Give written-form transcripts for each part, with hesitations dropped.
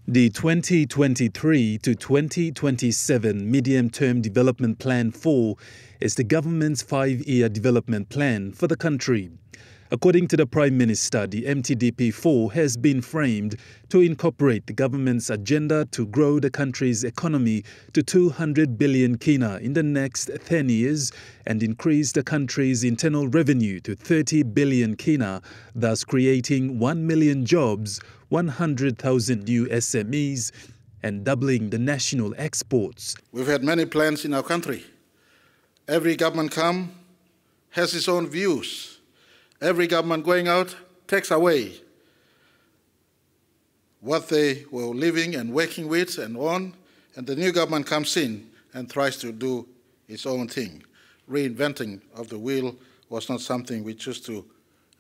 The 2023 to 2027 Medium-Term Development Plan 4 is the government's 5-year development plan for the country. According to the Prime Minister, the Mtdp 4 has been framed to incorporate the government's agenda to grow the country's economy to 200 billion kina in the next 10 years and increase the country's internal revenue to 30 billion kina, thus creating 1 million jobs, 100,000 new SMEs, and doubling the national exports. We've had many plans in our country. Every government has its own views. Every government going out takes away what they were living and working with and on, and the new government comes in and tries to do its own thing. Reinventing of the wheel was not something we chose to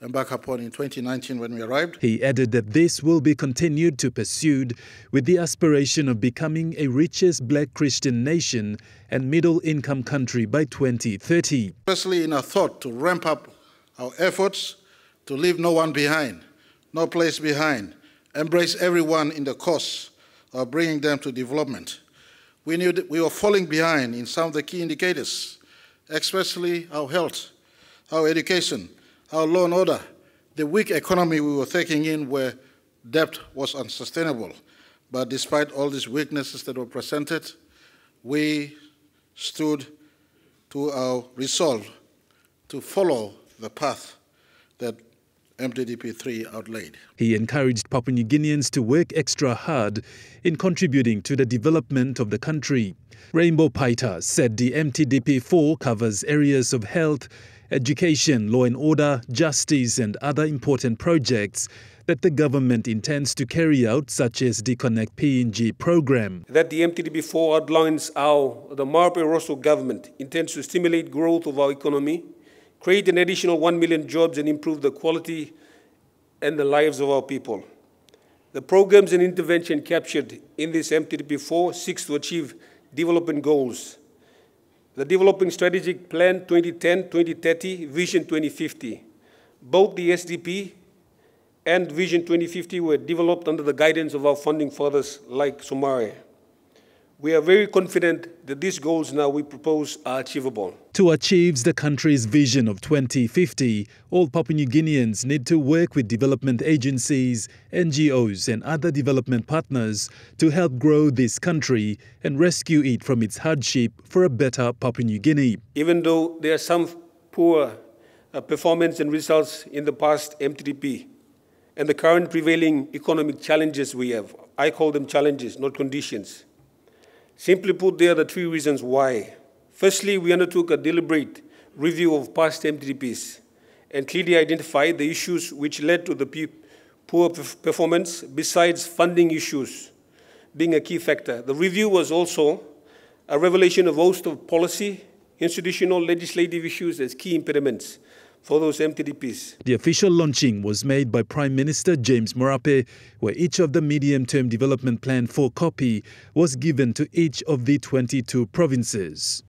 embark upon in 2019 when we arrived. He added that this will be continued to pursued with the aspiration of becoming a richest black Christian nation and middle-income country by 2030. Especially in our thought to ramp up our efforts to leave no one behind, no place behind, embrace everyone in the cause of bringing them to development. We knew that we were falling behind in some of the key indicators, especially our health, our education, our law and order, the weak economy we were taking in where debt was unsustainable. But despite all these weaknesses that were presented, we stood to our resolve to follow the path that Mtdp 3 outlaid. He encouraged Papua New Guineans to work extra hard in contributing to the development of the country. Rainbow Paita said the Mtdp 4 covers areas of health, education, law and order, justice and other important projects that the government intends to carry out, such as the Connect PNG program. That the Mtdp 4 outlines how the Marape government intends to stimulate growth of our economy, create an additional 1 million jobs and improve the quality and the lives of our people. The programs and intervention captured in this Mtdp 4 seeks to achieve development goals. The Developing Strategic Plan 2010-2030, Vision 2050. Both the SDP and Vision 2050 were developed under the guidance of our founding fathers like Marape. We are very confident that these goals now we propose are achievable. To achieve the country's vision of 2050, all Papua New Guineans need to work with development agencies, NGOs and other development partners to help grow this country and rescue it from its hardship for a better Papua New Guinea. Even though there are some poor performance and results in the past Mtdp and the current prevailing economic challenges we have, I call them challenges, not conditions. Simply put, there are the three reasons why. Firstly, we undertook a deliberate review of past Mtdps and clearly identified the issues which led to the poor performance, besides funding issues being a key factor. The review was also a revelation of a host of policy, institutional, legislative issues as key impediments for those Mtdps. The official launching was made by Prime Minister James Marape, where each of the Medium-Term Development Plan 4 copy was given to each of the 22 provinces.